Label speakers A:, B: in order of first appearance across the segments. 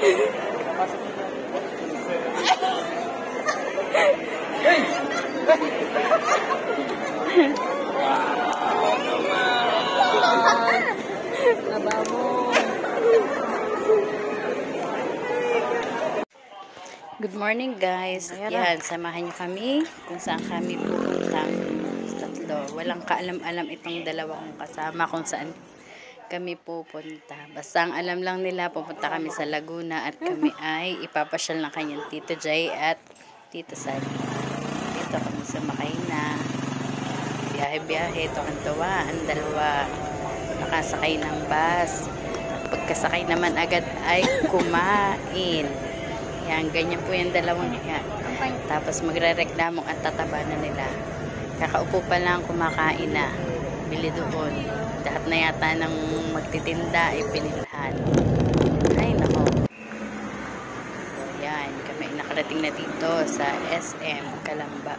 A: Good morning guys. Yan, samahan niyo kami kung saan kami pupunta. Tatlo. Walang kaalam-alam itong dalawang kasama kung saan kami pupunta. Basta ang alam lang nila, pupunta kami sa Laguna at kami ay ipapasyal ng kanyang Tito Jay at Tito Sally. Dito kami sa Makaina. Biyahe-biyahe. Ito ang tuwa. Ang dalawa nakasakay ng bus. Pagkasakay naman agad ay kumain. Yan, ganyan po yung dalawang yan. Tapos magre-reklamo at tataba na nila. Kakaupo pa lang, kumakain na. Bili doon. Lahat na yata ng magtitinda ay pinilhan. Ay, nako. Yan, kami nakarating na dito sa SM Calamba.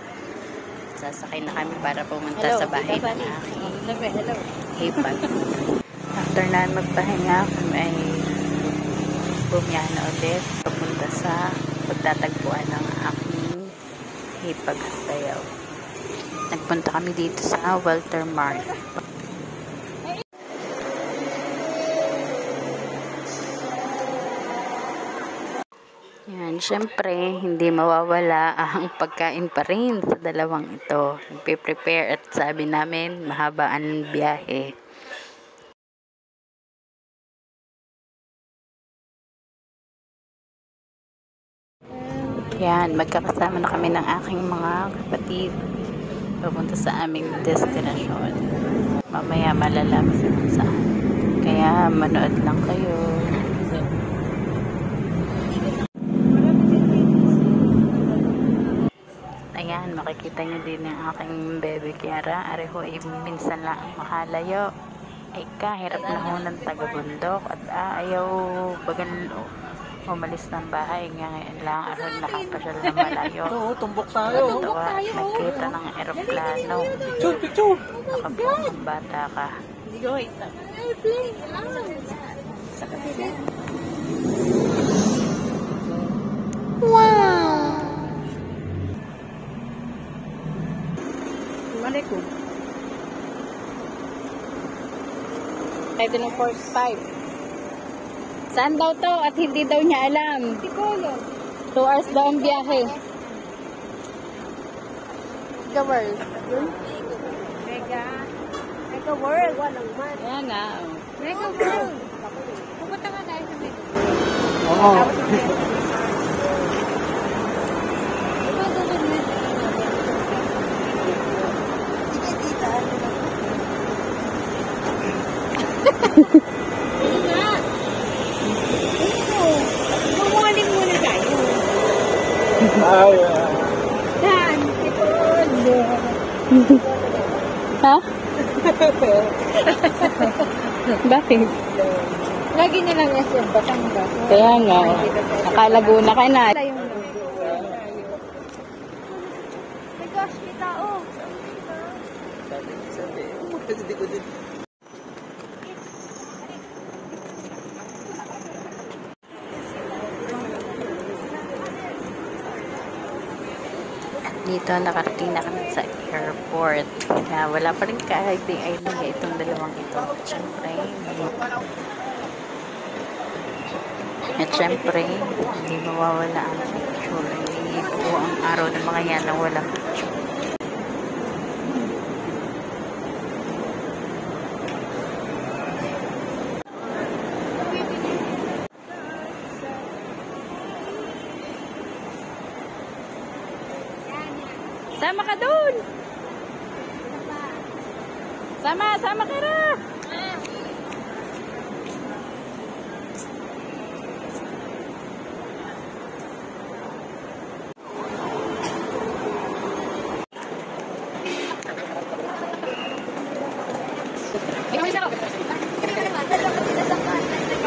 A: Sasakay na kami para pumunta sa bahay ng aking hipag. After na magpahinga, kami ay bumiyahe na ulit papunta sa pagtatagpuan ng aking hipag at bayaw. Nagpunta kami dito sa Walter Mart. Yan, syempre hindi mawawala ang pagkain pa rin sa dalawang ito. Nagpe-prepare at sabi namin mahaba ang biyahe. Yan, magkakasama na kami ng aking mga kapatid papunta sa aming destinasyon. Mamaya malalaman kung saan. Kaya manood lang kayo. Ayan, makikita nyo din yung aking bebe Kiara. Areho ay minsan lang makalayo. Ay kahirap na ho ng taga-bundok at ayaw bagal umalis ng bahay nga ngayon lang ako nakapasyal na malayo.
B: Oo, tumbok tayo.
A: Nagkita ng aeroplano.
B: Picture!
A: Nakabuong ang bata ka.
C: Wow! Assalamualaikum. Tayo ng 45. Saan daw to at hindi daw niya alam. 2 hours daw ang biyahe. Mega World. Mega World. Ayan nga. Mega World. Pupunta ka tayo sa Mega World.
B: Oo.
C: Saan? Ha? Bakit? Lagi na lang SM Batangas. Kaya nga. Nakalaguna ka na. My gosh, may tao.
A: Dito nakarating na kami sa airport. Kaya wala pa rin ka-idea itong dalawang ito. At syempre, hindi mawawala ang picture. Hindi buo ang araw ng mga yan na walang picture.
C: Sama ka doon. Sama ka na.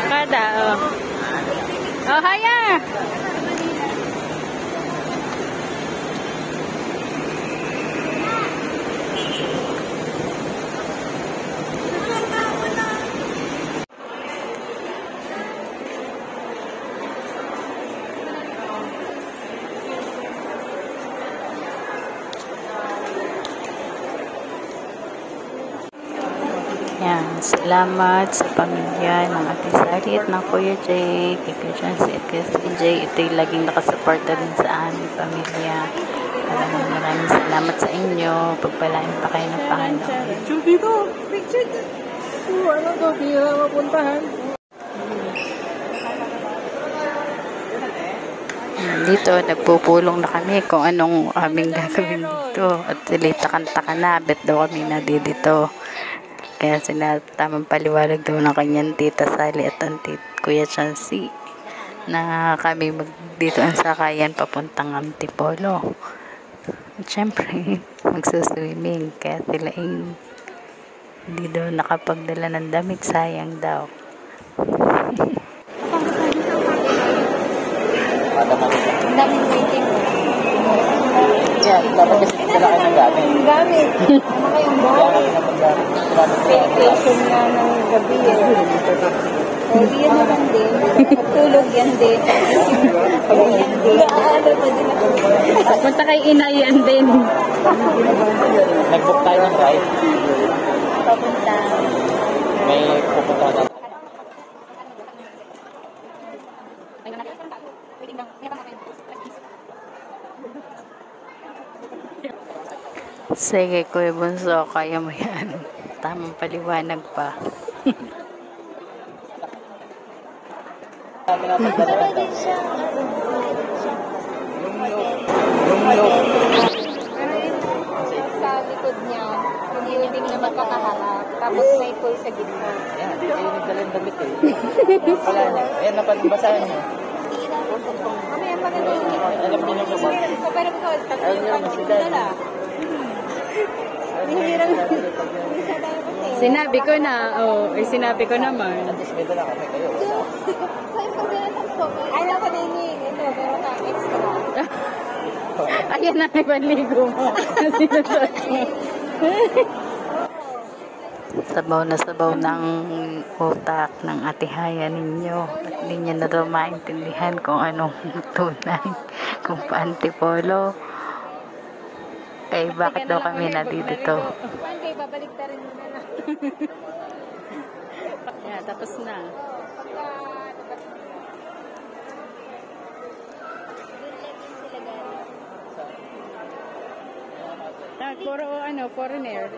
C: Kada, oh. Oh, haya.
A: salamat sa pamilya ng Ate Sally at ng Kuya Jay, kay Kuya Chancy at kay Jay. Ito'y laging nakasuporta din sa aming pamilya. Maraming salamat sa inyo. Pagpalain pa kayo ng Panginoon.
B: Picture dito. Picture dito. Ano to? Bira mapuntahan.
A: Dito, nagpupulong na kami kung anong aming gagawin dito. At sila takan-takan na, bet daw kami na dito. Kaya sila tamang paliwanag daw ng kanyang tita Sally at ang Kuya Chancy na kami dito ang sakayan papuntang Antipolo. At syempre, magsuswimming. Kaya sila hindi daw nakapagdala ng damit, sayang daw.
C: Ang daming waiting.
B: Yeah, dapat kasi dala kayo ng gamit.
C: Ang gamit. Ano kayong gamit? Vacation nga ng gabi eh. Hindi yan naman din. Matulog yan din. Pag yan din. Ano pa din ako. Punta kay Inay yan din.
B: Nag-book tayo ng ride.
C: Papunta.
B: May pupunta na.
A: Sige, Kuya Bunso, kaya mo yan. Tamang paliwanag pa.
C: Sa likod niya, hindi na magkakaharap. Tapos may pool sa gitna.
B: Ayan, hindi kayo nagdala ng damit eh. Wala na. Ayan, napalibasahan niyo.
C: Mamaya pa rin yung
B: Alam niyo na ba?
C: pero ikaw,
B: Alam niyo na si Daddy.
C: Sinabi ko na, sinabi ko naman.
B: At least may dala kami kayo.
C: Ay, ako din ito, pero ka extra. Ayan na, may panligo mo. Sinusot mo.
A: Sabaw na sabaw ng utak ng atihaya ninyo. At hindi niya na daw maintindihan kung anong tunay. Kung pa-Antipolo. Eh, bakit daw kami nandito?
C: Okay, babalik na rin muna na.
A: Yeah, tapos na.
C: Puro foreigner.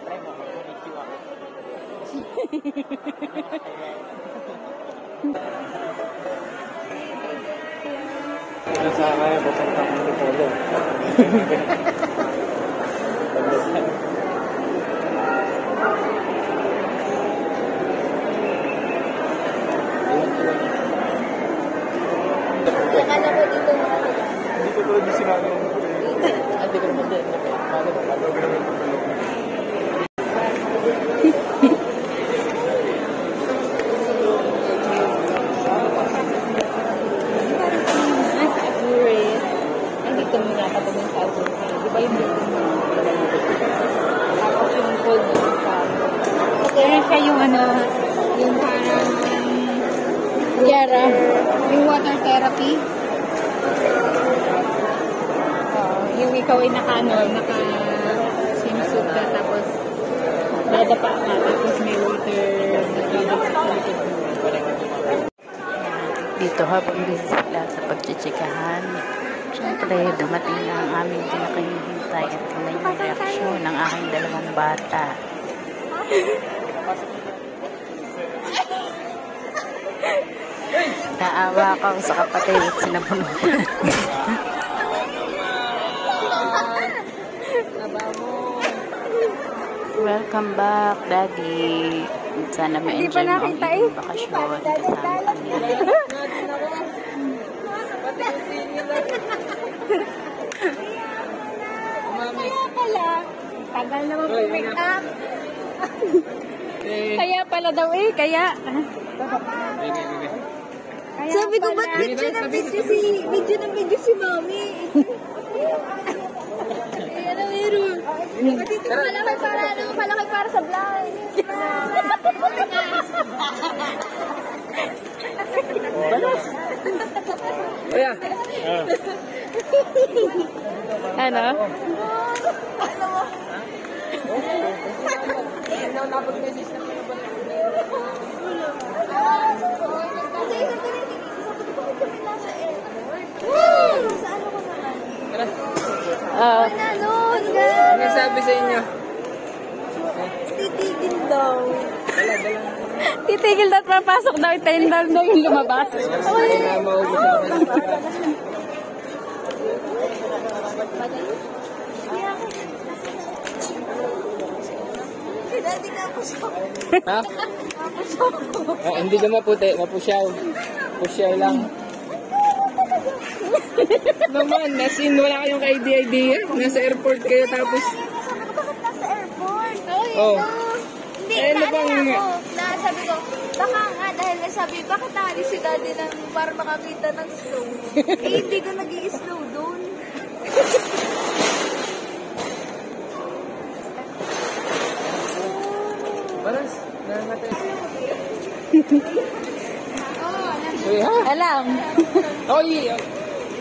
B: Try mo, konnichiwa. Nasama yung papuntang Antipolo.
C: Nakala ko dito mga
B: Hindi ko tulad yung sinabi ng hindi ko naman din.
C: dito muna kapag yung tawag. Di ba yung dito muna? Tapos yung cold na meron siya yung yung parang Yara, yung water therapy. Yung ikaw ay naka-swimsuit ka tapos dadapa ka tapos may water
A: Dito habang busy sila sa pagchichikahan, syempre dumating na ang aming pinakahihintay at tingnan yung reaksyon ng aking dalawang bata. Naawa ko sa kapatid at sinabunutan. Welcome back, Daddy. Sana ma-enjoy mo ang iyong bakasyon kasama kami.
C: Kaya pala, tagal na mag-pick up. Kaya pala daw kaya. Sabi ko, ba't video si Mami? Ano meron? Malaki para sa vlog.
B: Balas! Kaya?
C: Ano?
B: Napag-message na kayo ba? Ano sabi sa inyo?
C: Titigil daw.
A: Titigil daw at mapasok daw. Itayin daw yung lumabas.
C: Dati na po siya.
B: Ha? Hindi ka maputi, mapusyaw. Pusyaw lang. Naman, nasin, wala kayong idea. Nasa airport kayo tapos...
C: Bakit nasa airport?
B: Oh.
C: Hindi,
B: Ano bang...
C: sabi ko, baka nga dahil nasabi, bakit naalis si daddy ng para makakita ng snow? Hindi ko nag-i-snow doon.
B: Paras, nangatay. Uy, ha?
A: Alam.
B: Oy,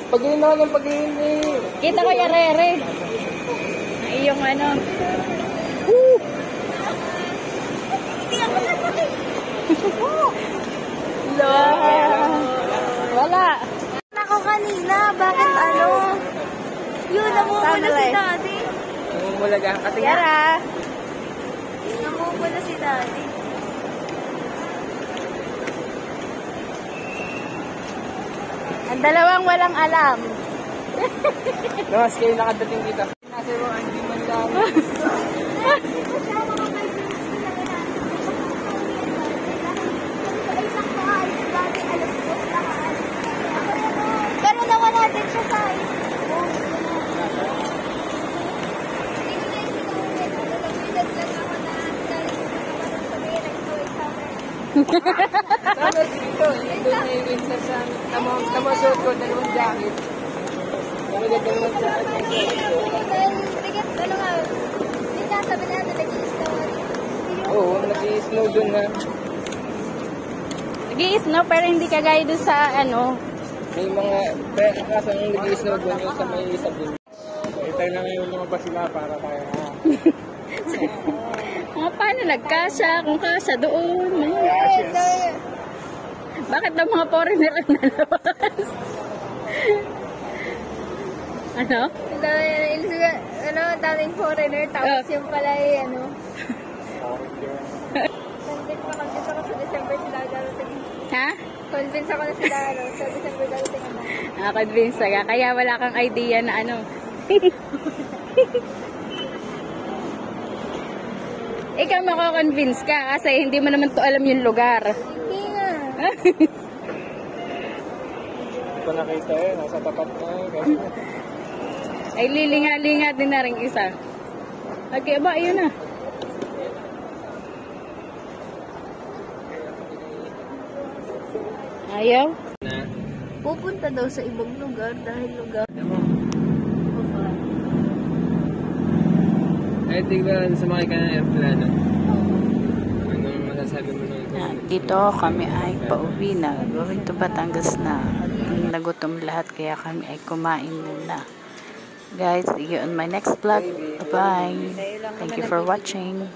B: pag-iin na ng pag-iin eh.
A: Kita ko yung rere. Iyong ano. Wala.
C: Ako kanina, bakit ano? Yun, namumula si daddy.
B: Namumulaga ka tingin.
A: Yara.
C: Namumula si daddy.
A: Ang dalawang walang alam.
B: Namas kayo nakadating dito. Nasa mga hindi man lang.
C: Pero nawala din siya sa
B: Sana dito, ito na yung sa namasot ko, dalawang jacket. Dalawang jacket.
C: Ano nga, hindi ka sabi na natin nag-i-snow.
B: Oo, nag-i-snow dun na.
A: Nag-i-snow pero hindi kagaya doon sa ano.
B: May mga, pero kasang nag-i-snow dun yung sa may isa din. Itay lang yung lumabas sila para kaya.
A: Paano nagkasya? Kung kasya doon. Bakit daw mga foreigner ang nalabas? Ano?
C: Daming foreigner, tapos yung pala ano. Convince ako sa December sila darating.
A: Ha?
C: Convince ako na sila sa December darating ako.
A: Convinced ka. Kaya wala kang idea na ano. Ikaw mako-convince ka kasi hindi mo naman to alam yung lugar.
C: Hindi nga.
B: Ito nakita eh, nasa tapat na eh.
A: Ay lilinga-linga din na rin isa. Okay ba? Ayun na. Ayaw?
C: Pupunta daw sa ibang lugar dahil lugar.
B: Ay, tignan, sumakay ka ng airplane. Anong masasabi mo nun?
A: Dito kami ay pauwi na. Going to Batangas na. Nagutom lahat kaya kami ay kumain muna. Guys, see you on my next vlog. Bye-bye. Thank you for watching.